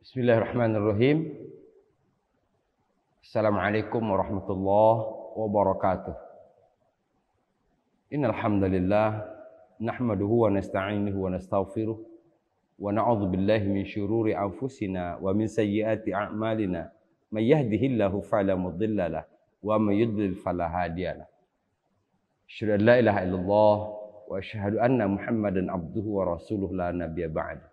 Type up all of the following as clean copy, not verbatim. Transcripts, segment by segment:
Bismillahirrahmanirrahim. Assalamualaikum warahmatullahi wabarakatuh. Innal hamdalillah nahmaduhu wa nasta'inuhu wa nastaghfiruh wa na'udzu billahi min syururi anfusina wa min sayyiati a'malina. May yahdihillahu fala mudilla lahu wa may yudlil fala hadiya lahu. Asyhadu an la ilaha illallah wa asyhadu anna Muhammadan abduhu wa rasuluhu la nabiyya ba'da.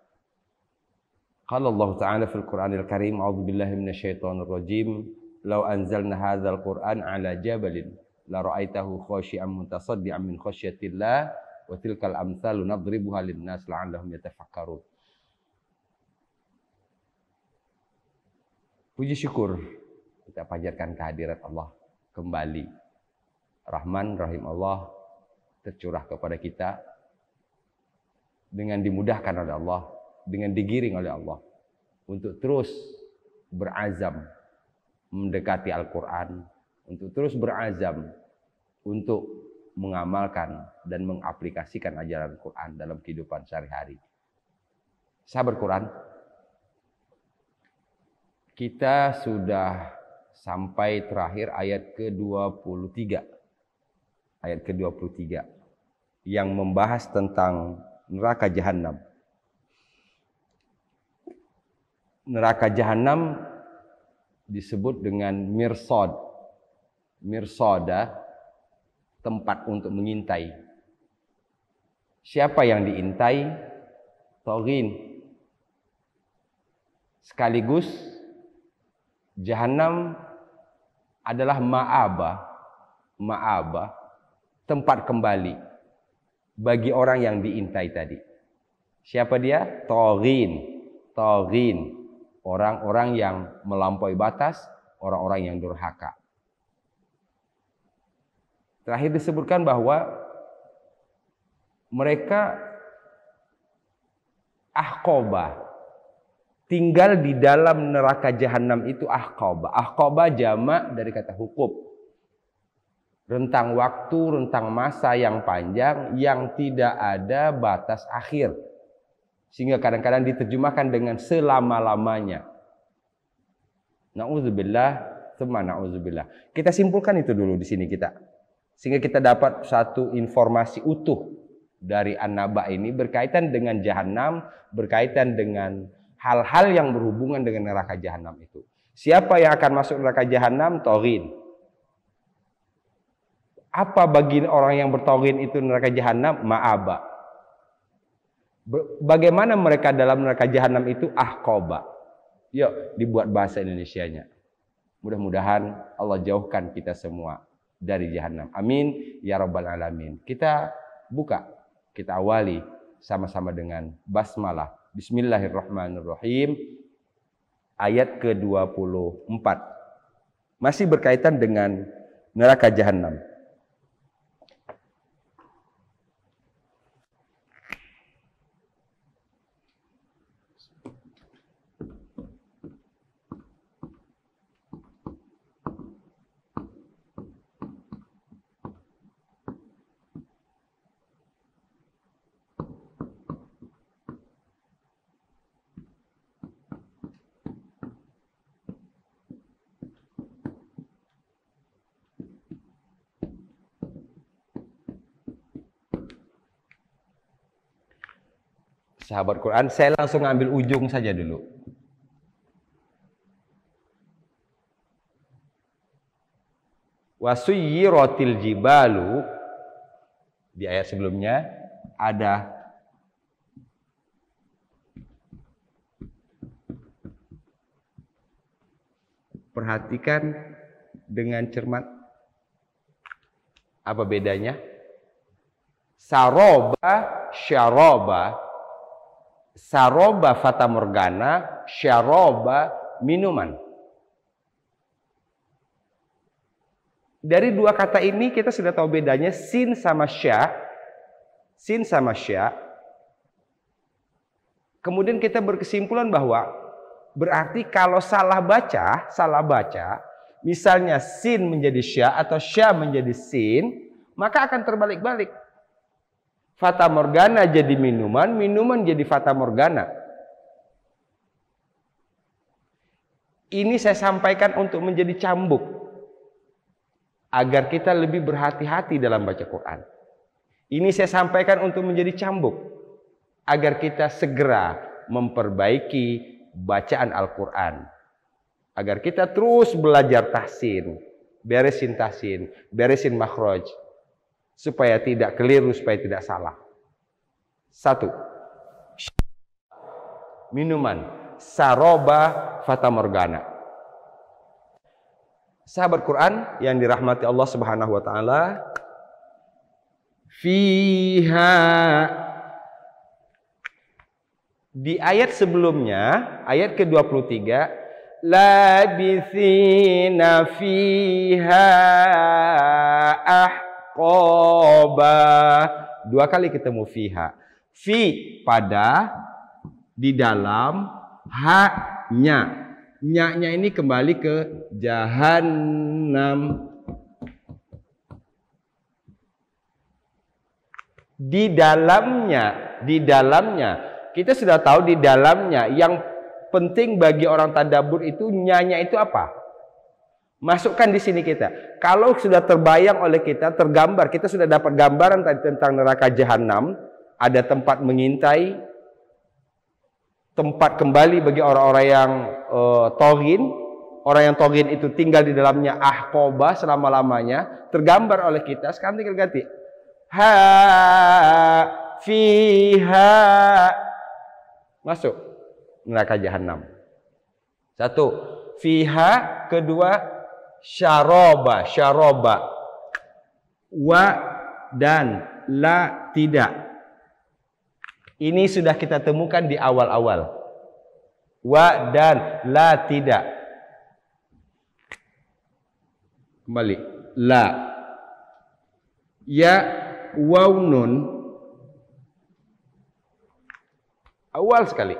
Qala Allah Ta'ala fil Qur'anil Karim, a'udzu billahi minasyaitonir rajim. Law anzalna hadzal Qur'an 'ala jabalin la ra'aitahu khashi'an mutasaddian min khasyatillah wa tilkal amsalu nadribuha lin-nas la'allahum yatafakkarun. Puji syukur kita panjatkan kehadirat Allah kembali. Rahman Rahim Allah tercurah kepada kita dengan dimudahkan oleh Allah, dengan digiring oleh Allah untuk terus berazam mendekati Al-Quran, untuk terus berazam untuk mengamalkan dan mengaplikasikan ajaran Quran dalam kehidupan sehari-hari. Sahabat Quran, kita sudah sampai terakhir ayat ke-23. Ayat ke-23 yang membahas tentang neraka jahanam. Neraka jahanam disebut dengan mirsad. Mirsada, tempat untuk mengintai. Siapa yang diintai? Taghin. Sekaligus jahanam adalah ma'aba, tempat kembali bagi orang yang diintai tadi. Siapa dia? Taghin. Orang-orang yang melampaui batas, orang-orang yang durhaka. Terakhir disebutkan bahwa mereka ahqaba, tinggal di dalam neraka jahanam itu ahqaba. Ahqaba jamak dari kata hukub. Rentang waktu, rentang masa yang panjang yang tidak ada batas akhir. Sehingga kadang-kadang diterjemahkan dengan selama-lamanya. Na'udzubillah, tsumma na'udzubillah. Kita simpulkan itu dulu di sini kita. Sehingga kita dapat satu informasi utuh dari An-Naba ini berkaitan dengan jahanam, berkaitan dengan hal-hal yang berhubungan dengan neraka jahanam itu. Siapa yang akan masuk neraka jahanam? Taghin. Apa bagi orang yang bertaghin itu neraka jahanam? Ma'aba. Bagaimana mereka dalam neraka jahanam itu? Ahqaba. Yuk dibuat bahasa Indonesianya. Mudah-mudahan Allah jauhkan kita semua dari jahanam. Amin ya rabbal alamin. Kita buka, kita awali sama-sama dengan basmalah. Bismillahirrahmanirrahim. Ayat ke-24. Masih berkaitan dengan neraka jahanam. Sahabat Quran, saya langsung ambil ujung saja dulu. Wasuyyiratil jibalu, di ayat sebelumnya ada perhatikan dengan cermat apa bedanya? Saroba, syaroba. Saroba fata morgana, syaroba minuman. Dari dua kata ini kita sudah tahu bedanya sin sama sya. Sin sama sya. Kemudian kita berkesimpulan bahwa berarti kalau salah baca, misalnya sin menjadi sya atau sya menjadi sin, maka akan terbalik-balik. Fata morgana jadi minuman, minuman jadi fata morgana. Ini saya sampaikan untuk menjadi cambuk agar kita lebih berhati-hati dalam baca Quran. Ini saya sampaikan untuk menjadi cambuk agar kita segera memperbaiki bacaan Al-Quran. Agar kita terus belajar tahsin, beresin tahsin, beresin makhraj, supaya tidak keliru, supaya tidak salah. 1. Minuman saroba fatamorgana. Sahabat Quran yang dirahmati Allah Subhanahu wa taala, fiha, di ayat sebelumnya, ayat ke-23, labithina fiha ahqaba. 2 kali ketemu fiha. Fi pada, di dalam, ha-nya. Nya-nya ini kembali ke jahannam. Di dalamnya, di dalamnya. Kita sudah tahu di dalamnya. Yang penting bagi orang tadabbur itu nya-nya itu apa? Masukkan di sini kita. Kalau sudah terbayang oleh kita, tergambar, kita sudah dapat gambaran tadi tentang neraka jahanam, ada tempat mengintai, tempat kembali bagi orang-orang yang toghin. Orang yang toghin itu tinggal di dalamnya ahqobah selama-lamanya. Tergambar oleh kita. Sekarang tinggal ganti. Ha fiha. Masuk neraka jahanam. 1. Fiha. Kedua, syaroba. Syaroba. Wa dan la tidak. Ini sudah kita temukan di awal-awal. Wa dan la tidak. Kembali. La. Ya waw nun. Awal sekali.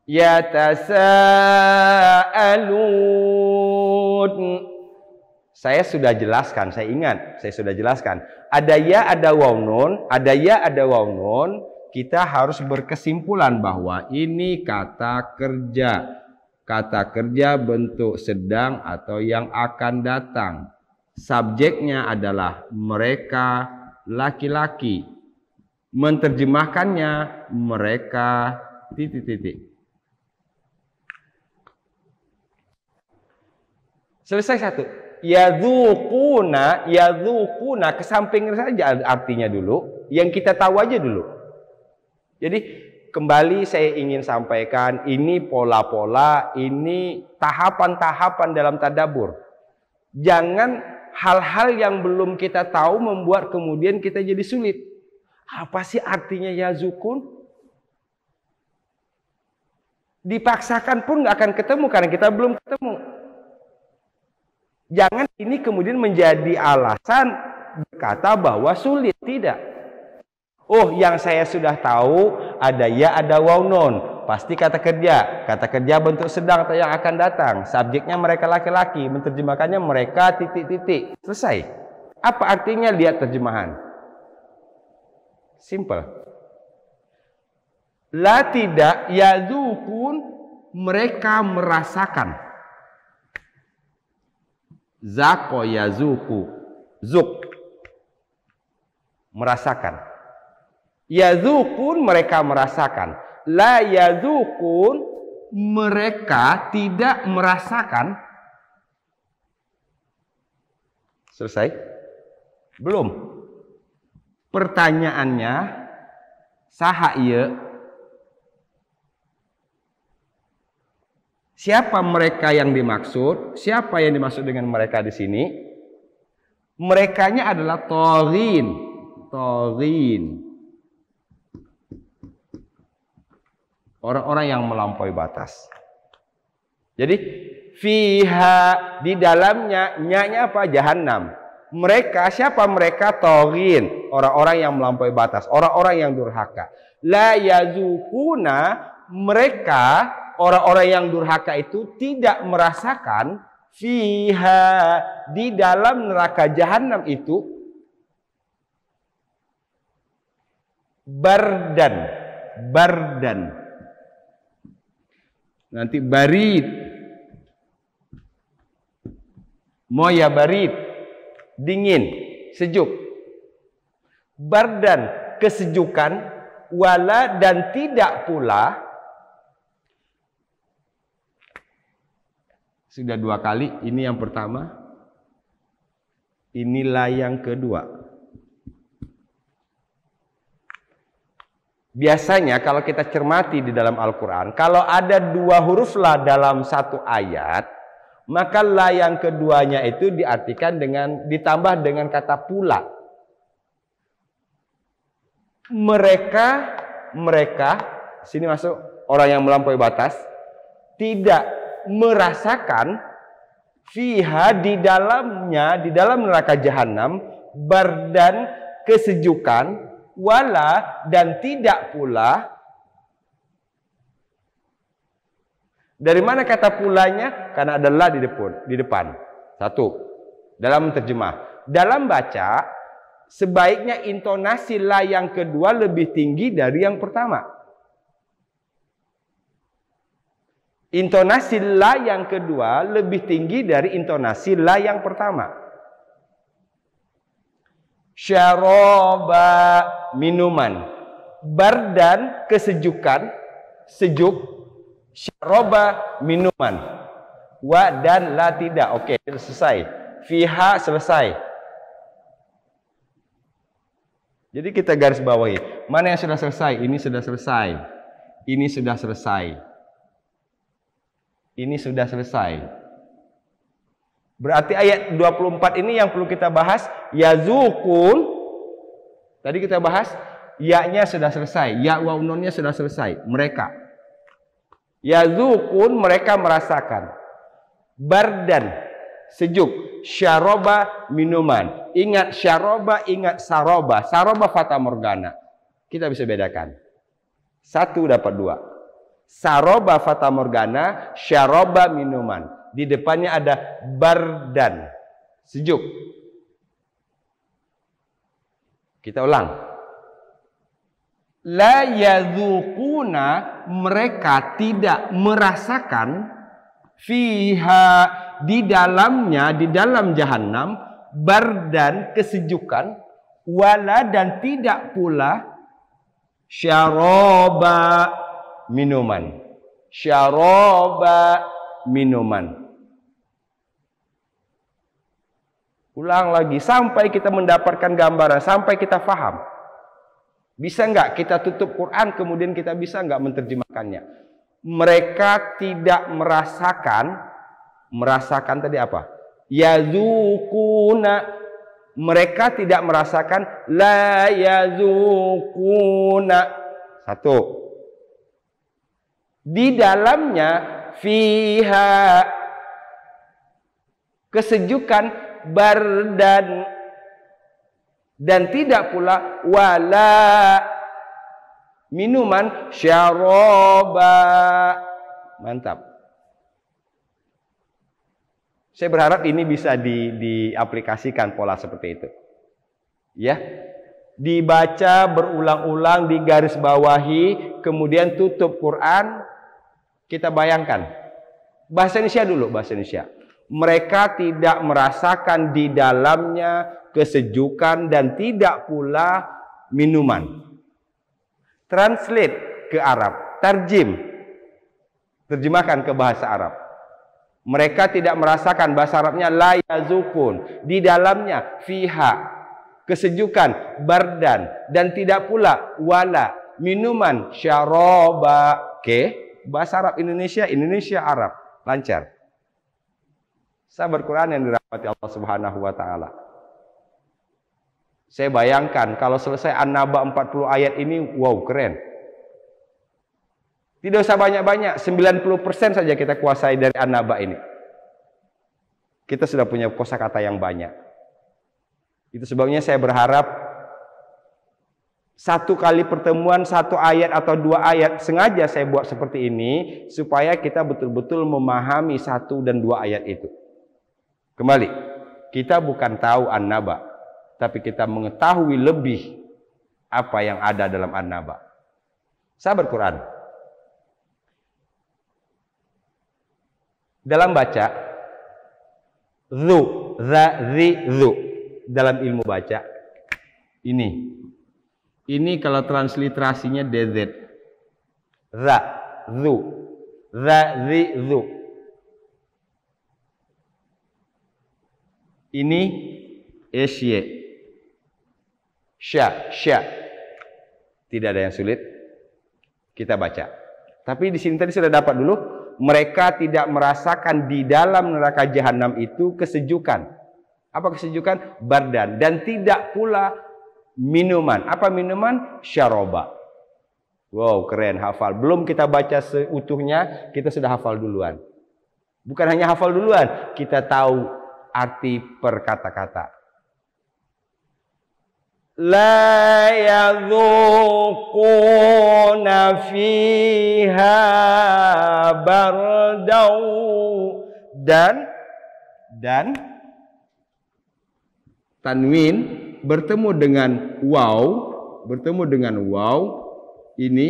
Yatasaalun. Saya sudah jelaskan, saya ingat, saya sudah jelaskan. Ada ya, ada waw nun, ada ya, ada waw nun. Kita harus berkesimpulan bahwa ini kata kerja. Kata kerja bentuk sedang atau yang akan datang. Subjeknya adalah mereka laki-laki. Menterjemahkannya mereka titik-titik. Selesai 1. Yadzuquna, yadzuquna, kesampingkan saja artinya dulu. Yang kita tahu aja dulu. Jadi kembali saya ingin sampaikan, ini pola-pola, ini tahapan-tahapan dalam tadabbur. Jangan hal-hal yang belum kita tahu membuat kemudian kita jadi sulit. Apa sih artinya yazukun? Dipaksakan pun nggak akan ketemu karena kita belum ketemu. Jangan ini kemudian menjadi alasan berkata bahwa sulit. Tidak. Oh, yang saya sudah tahu ada ya, ada waw nun. Pasti kata kerja. Kata kerja bentuk sedang atau yang akan datang. Subjeknya mereka laki-laki. Menterjemahkannya mereka titik-titik. Selesai. Apa artinya? Lihat terjemahan. Simple. La tidak, yazukun, mereka merasakan. Zako yazuku. Zuk. Merasakan. Yazukun, mereka merasakan. La yazukun, mereka tidak merasakan. Selesai? Belum. Pertanyaannya, saha ieu? Siapa mereka yang dimaksud? Siapa yang dimaksud dengan mereka di sini? Merekanya adalah toghin. Toghin. Orang-orang yang melampaui batas. Jadi fiha, di dalamnya, nya-nya apa? Jahannam. Mereka, siapa mereka? Toghin, orang-orang yang melampaui batas, orang-orang yang durhaka. La yazukuna, mereka, orang-orang yang durhaka itu tidak merasakan fiha, di dalam neraka jahanam itu bardan. Nanti barid, Moya barid, dingin, sejuk. Bardan, kesejukan. Wala, dan tidak pula. Sudah 2 kali, ini yang pertama. Inilah yang kedua. Biasanya kalau kita cermati di dalam Al-Quran, kalau ada 2 huruf la dalam 1 ayat, maka la yang keduanya itu diartikan dengan ditambah dengan kata pula. Mereka, sini masuk orang yang melampaui batas, tidak merasakan fiha di dalamnya, di dalam neraka jahanam, bardan, kesejukan, wala, dan tidak pula. Dari mana kata pulanya? Karena ada la di depan. Satu, dalam terjemah. Dalam baca, sebaiknya intonasi la yang kedua lebih tinggi dari yang pertama. Intonasi la yang kedua lebih tinggi dari intonasi la yang pertama. Syaraba, minuman. Bardan, kesejukan, sejuk. Syaraba, minuman. Wa dan la tidak. Oke, selesai. Fiha, selesai. Jadi kita garis bawahi. Mana yang sudah selesai? Ini sudah selesai. Ini sudah selesai. Ini sudah selesai. Berarti ayat 24 ini yang perlu kita bahas. Yazukun. Tadi kita bahas. Ya-nya sudah selesai. Ya wa nunnya sudah selesai. Mereka. Yazukun, mereka merasakan. Bardan, sejuk. Syaroba, minuman. Ingat syaroba, ingat saroba. Saroba fata morgana. Kita bisa bedakan. 1 dapat 2. Saroba fata morgana, syaroba minuman. Di depannya ada bardan, sejuk. Kita ulang. La yadzuquna, mereka tidak merasakan fiha, di dalamnya, di dalam jahanam, bardan, kesejukan, wala, dan tidak pula syaraba, minuman. Syaraba, minuman. Ulang lagi sampai kita mendapatkan gambaran, sampai kita faham. Bisa enggak kita tutup Quran kemudian kita bisa enggak menerjemahkannya? Mereka tidak merasakan tadi apa? Yazukuna, mereka tidak merasakan. La yazukuna. 1. Di dalamnya fiha, kesejukan, bardan, dan tidak pula wala, minuman, syaraba. Mantap. Saya berharap ini bisa diaplikasikan pola seperti itu. Ya. Dibaca berulang-ulang, digaris bawahi, kemudian tutup Quran. Kita bayangkan. Bahasa Indonesia dulu, bahasa Indonesia. Mereka tidak merasakan di dalamnya kesejukan dan tidak pula minuman. Translate ke Arab. Terjemahkan ke bahasa Arab. Mereka tidak merasakan, bahasa Arabnya la yazukun, di dalamnya fiha, kesejukan, bardan, dan tidak pula wala, minuman, syaraba. Oke, bahasa Arab Indonesia, Indonesia Arab, lancar. Sahabat Quran yang dirahmati Allah Subhanahu wa taala. Saya bayangkan kalau selesai An-Naba 40 ayat ini, wow, keren. Tidak usah banyak-banyak, 90% saja kita kuasai dari An-Naba ini. Kita sudah punya kosakata yang banyak. Itu sebabnya saya berharap 1 kali pertemuan 1 ayat atau 2 ayat sengaja saya buat seperti ini supaya kita betul-betul memahami 1 dan 2 ayat itu. Kembali, kita bukan tahu An-Naba, tapi kita mengetahui lebih apa yang ada dalam An-Naba. Sahabat Quran, dalam baca, Dzu, za, zi, dzu. Dalam ilmu baca ini kalau transliterasinya DZ. Za, dzu, za, zi, dzu. Ini Asia. Sya. Tidak ada yang sulit. Kita baca. Tapi di sini tadi sudah dapat dulu. Mereka tidak merasakan di dalam neraka jahanam itu kesejukan. Apa kesejukan? Bardan. Dan tidak pula minuman. Apa minuman? Syaroba. Wow, keren, hafal. Belum kita baca seutuhnya, kita sudah hafal duluan. Bukan hanya hafal duluan, kita tahu arti per kata-kata. La yadzuquna fiha bardau, dan tanwin bertemu dengan waw, ini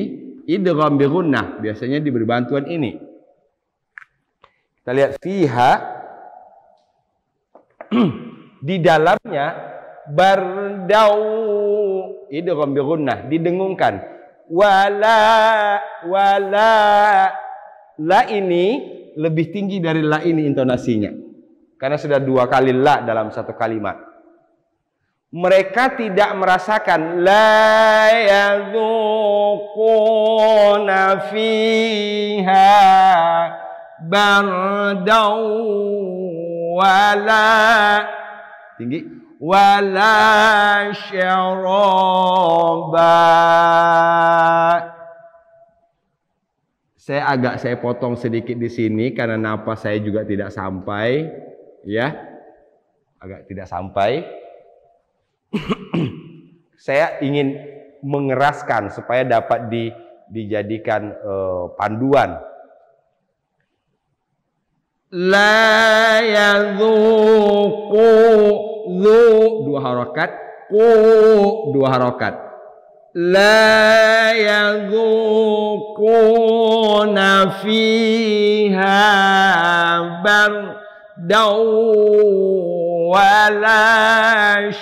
idgham bi gunnah, biasanya diberi bantuan ini. Kita lihat fiha, di dalamnya bardau, idgham bi gunnah, didengungkan. Wala, la ini lebih tinggi dari la ini intonasinya, karena sudah 2 kali la dalam satu kalimat. Mereka tidak merasakan la yadzuquna fiha bardau wala, tinggi, wala syaraba. Saya potong sedikit di sini karena napas saya juga tidak sampai, ya, agak tidak sampai. Saya ingin mengeraskan supaya dapat dijadikan panduan. La yadzuqu, zu 2 harokat, ku 2 harokat. La yadzuquna fiha bardau wala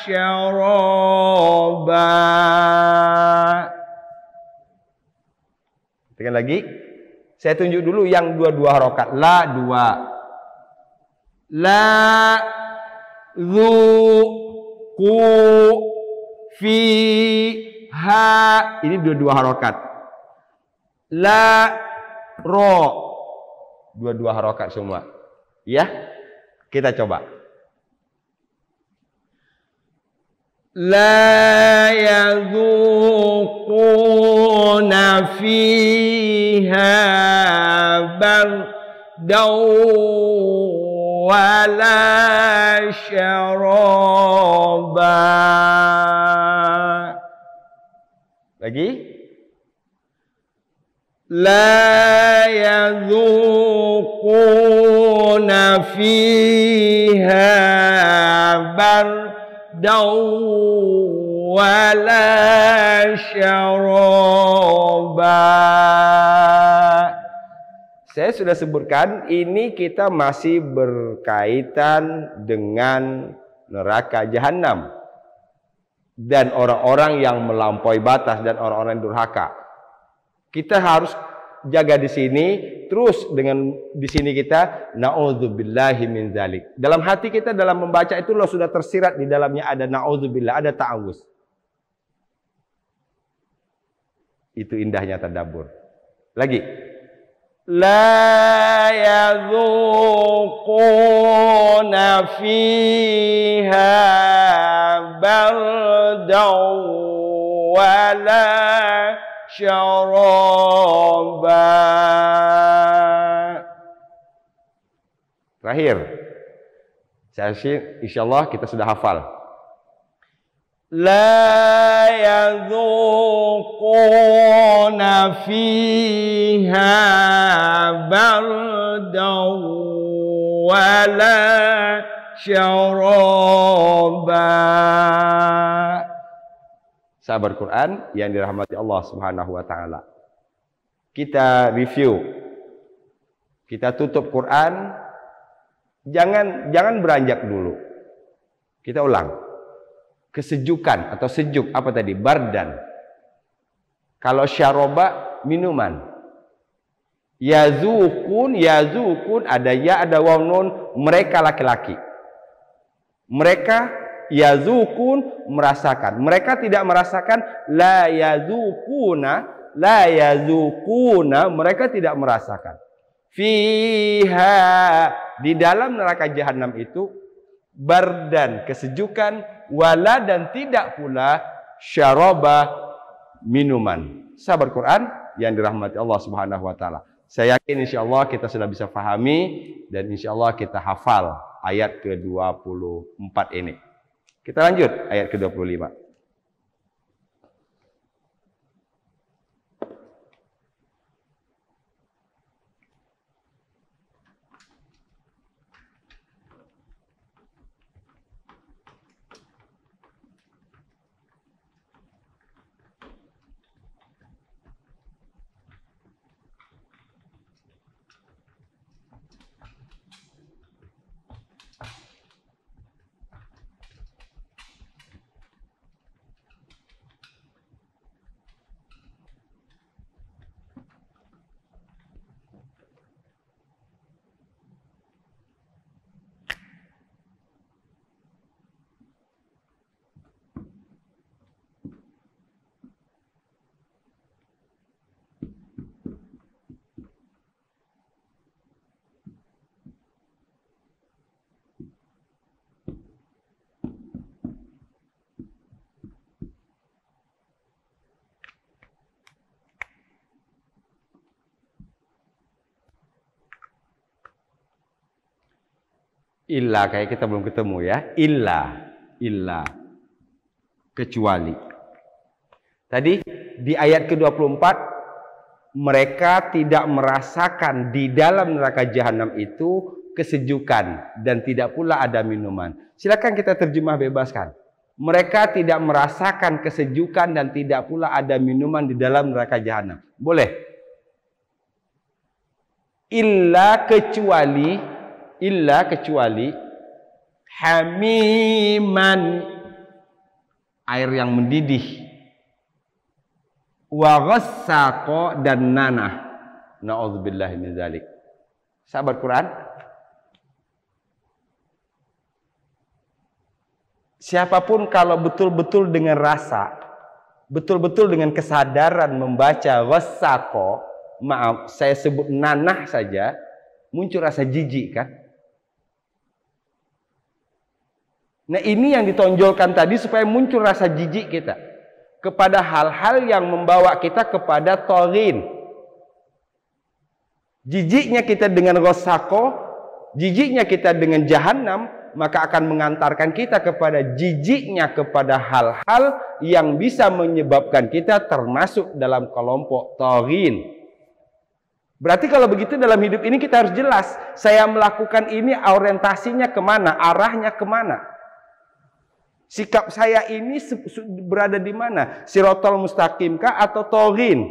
syaraba. Tekan lagi. Saya tunjuk dulu yang 2 harokat. La 2. La, zu, ku, fi, ha. Ini 2 harokat. La, ro. 2 harokat semua. Ya, kita coba. La yadzuquna fiha bardau wala syaraba. Lagi. La yadzuquna fiha bardau wala syaraba. Saya sudah sebutkan, ini kita masih berkaitan dengan neraka jahanam dan orang-orang yang melampaui batas dan orang-orang yang durhaka. Kita harus jaga di sini, terus dengan di sini kita naudzubillahi min dzalik. Dalam hati kita dalam membaca itu loh sudah tersirat di dalamnya ada naudzubillah, ada ta'awuz. Itu indahnya tadabbur. Lagi. La yadzuquna fiha bardau wala syaraba. Terakhir, insyaallah kita sudah hafal. La yadzuquna fiha bardau wala syaraba. Sahabat Quran yang dirahmati Allah Subhanahu wa taala. Kita review. Kita tutup Quran Jangan beranjak dulu. Kita ulang. Kesejukan atau sejuk apa tadi? Bardan. Kalau syaroba minuman. Yazukun ada ya ada waw nun, mereka laki-laki. Mereka yazukun merasakan. Mereka tidak merasakan la yazukuna mereka tidak merasakan. Fiha di dalam neraka jahanam itu bardan kesejukan wala dan tidak pula syaraba minuman. Sahabat Quran yang dirahmati Allah Subhanahu wa taala. Saya yakin insyaallah kita sudah bisa pahami dan insyaallah kita hafal ayat ke-24 ini. Kita lanjut ayat ke-25. Illa kayak kita belum ketemu ya. Illa kecuali. Tadi di ayat ke-24 mereka tidak merasakan di dalam neraka jahanam itu kesejukan dan tidak pula ada minuman. Silakan kita terjemah bebaskan. Mereka tidak merasakan kesejukan dan tidak pula ada minuman di dalam neraka jahanam. Boleh? Illa kecuali hamiman air yang mendidih wa ghassaqo dan nanah. Na'udzubillahi min dzalik. Sahabat Quran, siapapun kalau betul-betul dengan rasa, betul-betul dengan kesadaran membaca ghassaqo, maaf saya sebut nanah saja, muncul rasa jijik kan? Nah ini yang ditonjolkan tadi supaya muncul rasa jijik kita kepada hal-hal yang membawa kita kepada taghin. Jijiknya kita dengan ghasaqo, jijiknya kita dengan jahanam, maka akan mengantarkan kita kepada jijiknya kepada hal-hal yang bisa menyebabkan kita termasuk dalam kelompok taghin. Berarti kalau begitu dalam hidup ini kita harus jelas, saya melakukan ini orientasinya kemana, arahnya kemana. Sikap saya ini berada di mana? Sirotol mustaqim kah atau taghin?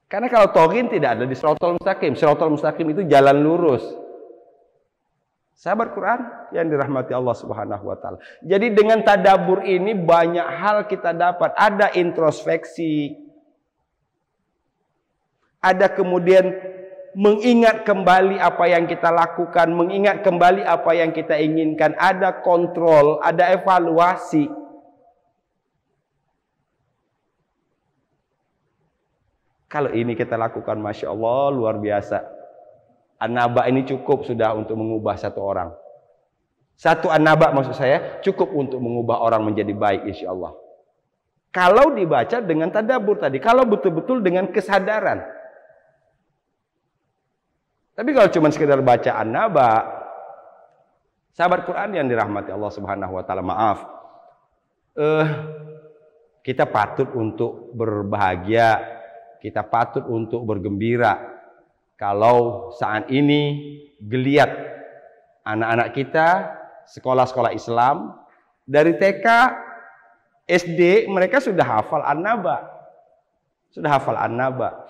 Karena kalau taghin tidak ada di sirotol mustaqim. Sirotol mustaqim itu jalan lurus. Sahabat Quran yang dirahmati Allah Subhanahu wa taala. Jadi dengan tadabbur ini banyak hal kita dapat. Ada introspeksi. Ada kemudian mengingat kembali apa yang kita lakukan, mengingat kembali apa yang kita inginkan, ada kontrol, ada evaluasi. Kalau ini kita lakukan, Masya Allah, luar biasa. An-Naba ini cukup sudah untuk mengubah satu orang. Satu An-Naba maksud saya, cukup untuk mengubah orang menjadi baik, insya Allah. Kalau dibaca dengan tadabbur tadi, kalau betul-betul dengan kesadaran. Tapi kalau cuma sekedar baca An-Naba, sahabat Quran yang dirahmati Allah Subhanahu wa taala, maaf. Kita patut untuk berbahagia, kita patut untuk bergembira kalau saat ini geliat anak-anak kita sekolah-sekolah Islam dari TK, SD mereka sudah hafal An-Naba. Sudah hafal An-Naba.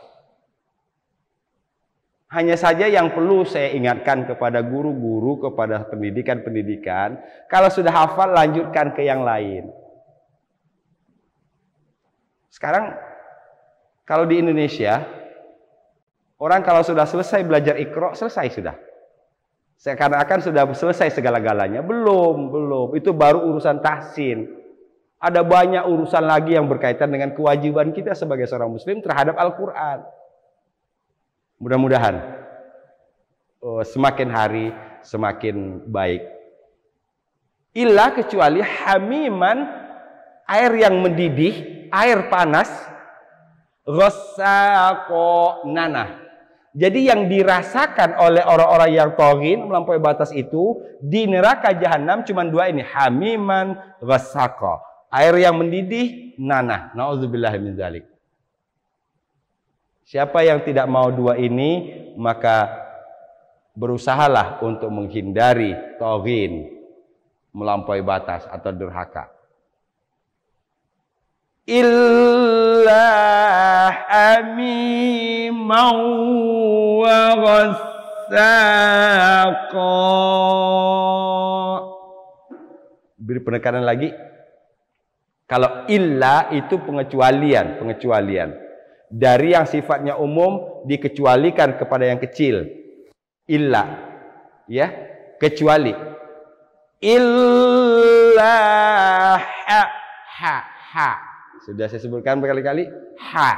Hanya saja yang perlu saya ingatkan kepada guru-guru, kepada pendidikan-pendidikan, kalau sudah hafal lanjutkan ke yang lain. Sekarang kalau di Indonesia, orang kalau sudah selesai belajar Iqra, selesai sudah. Seakan-akan sudah selesai segala-galanya. Belum. Itu baru urusan tahsin. Ada banyak urusan lagi yang berkaitan dengan kewajiban kita sebagai seorang muslim terhadap Al-Quran. Mudah-mudahan semakin hari semakin baik. Illa kecuali hamiman, air yang mendidih, air panas, ghassaqo nanah. Jadi yang dirasakan oleh orang-orang yang taghin melampaui batas itu di neraka jahanam cuma dua ini, hamiman, ghassaqo. Air yang mendidih, nanah. Nauzubillah min dzalik. Siapa yang tidak mau dua ini, maka berusahalah untuk menghindari taghin, melampaui batas atau durhaka. Illa hamimau wa ghassaqa. Beri penekanan lagi. Kalau illa itu pengecualian. Dari yang sifatnya umum dikecualikan kepada yang kecil. Illa, ya, kecuali. Illa ha. Sudah saya sebutkan berkali-kali. Ha.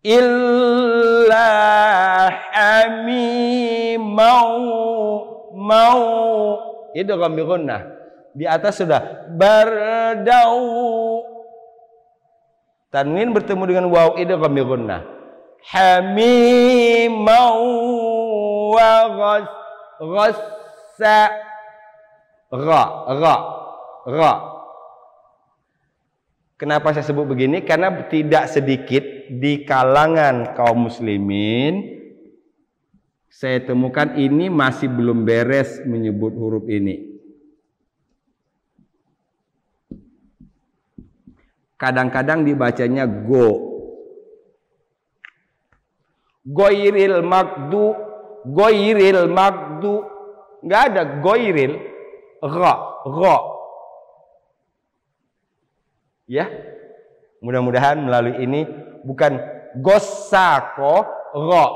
Illa mau idgham bi gunnah. Di atas sudah bardau. Tanwin bertemu dengan waw idgham bi gunnah. Hamimau wa ghassa ra. Kenapa saya sebut begini? Karena tidak sedikit di kalangan kaum muslimin saya temukan ini masih belum beres menyebut huruf ini. Kadang-kadang dibacanya go. Goiril magdu. Nggak ada goiril. Ra. Ya. Mudah-mudahan melalui ini bukan gossaqo ra.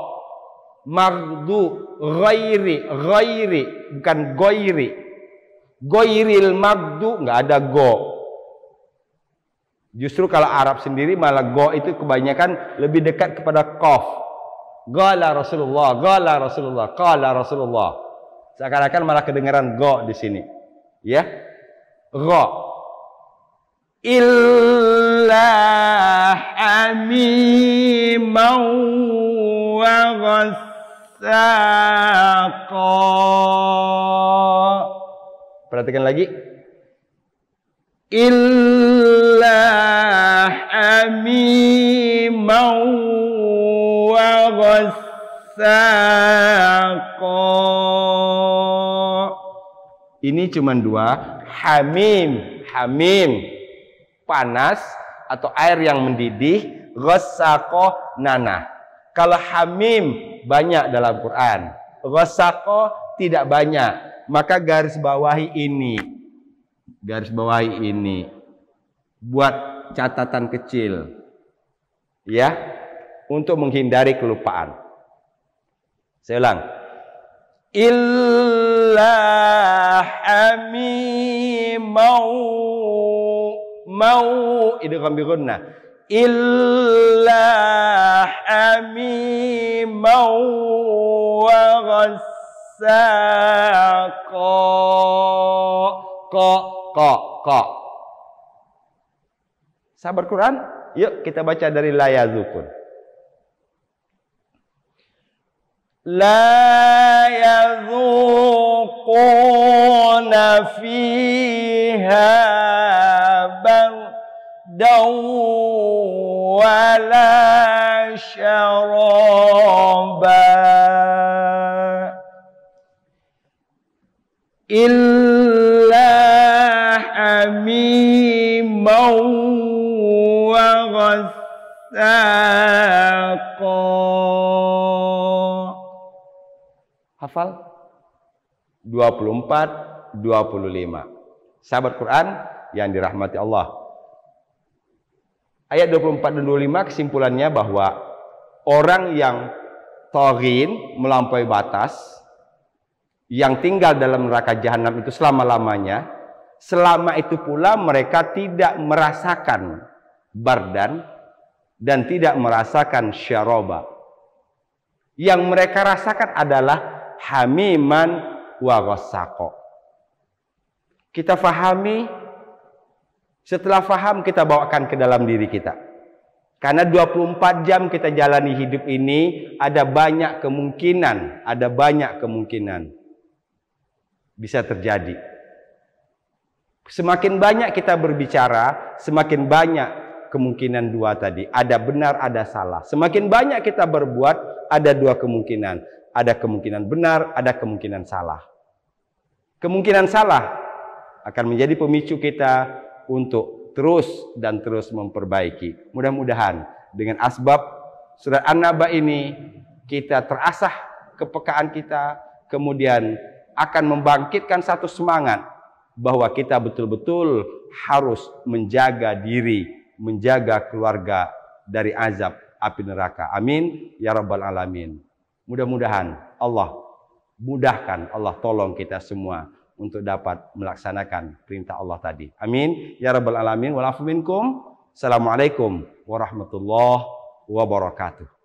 Magdu ghairi, bukan goiri. Goiril magdu nggak ada go. Justru kalau Arab sendiri malah go itu kebanyakan lebih dekat kepada qaf. Qala Rasulullah. Seakan-akan malah kedengaran go di sini. Ya. Ra. Illa hamimau wa ghassaqa. Perhatikan lagi. Illa hamimau wa ghassaqa. Ini cuma dua. Hamim panas atau air yang mendidih, ghassaqo nanah. Kalau hamim banyak dalam Quran, ghassaqo tidak banyak, maka garis bawahi ini. Buat catatan kecil. Ya, untuk menghindari kelupaan. Saya ulang. Illa mau idgham bi gunnah. Illa hamimau wa ghassaqa. Qa. Sahabat Quran, yuk kita baca dari la yazukun. La yazuquna fiha bardan wala syaraba illa hamimau wa ghassaqa. Hafal? 24, 25. Sahabat Quran yang dirahmati Allah. Ayat 24 dan 25 kesimpulannya bahwa orang yang taghin, melampaui batas, yang tinggal dalam neraka jahanam itu selama-lamanya, selama itu pula mereka tidak merasakan bardan dan tidak merasakan syaraba. Yang mereka rasakan adalah hamiman wa ghassaqo. Kita fahami, setelah faham kita bawakan ke dalam diri kita. Karena 24 jam kita jalani hidup ini, ada banyak kemungkinan bisa terjadi. Semakin banyak kita berbicara, semakin banyak kemungkinan dua tadi. Ada benar, ada salah. Semakin banyak kita berbuat, ada dua kemungkinan. Ada kemungkinan benar, ada kemungkinan salah. Kemungkinan salah akan menjadi pemicu kita untuk terus dan terus memperbaiki. Mudah-mudahan dengan asbab surat An-Naba ini kita terasah kepekaan kita, kemudian akan membangkitkan satu semangat bahwa kita betul-betul harus menjaga diri, menjaga keluarga dari azab api neraka. Amin ya rabbal alamin. Mudah-mudahan Allah mudahkan, Allah tolong kita semua untuk dapat melaksanakan perintah Allah tadi. Amin ya rabbal alamin. Wal afu minkum. Assalamualaikum warahmatullahi wabarakatuh.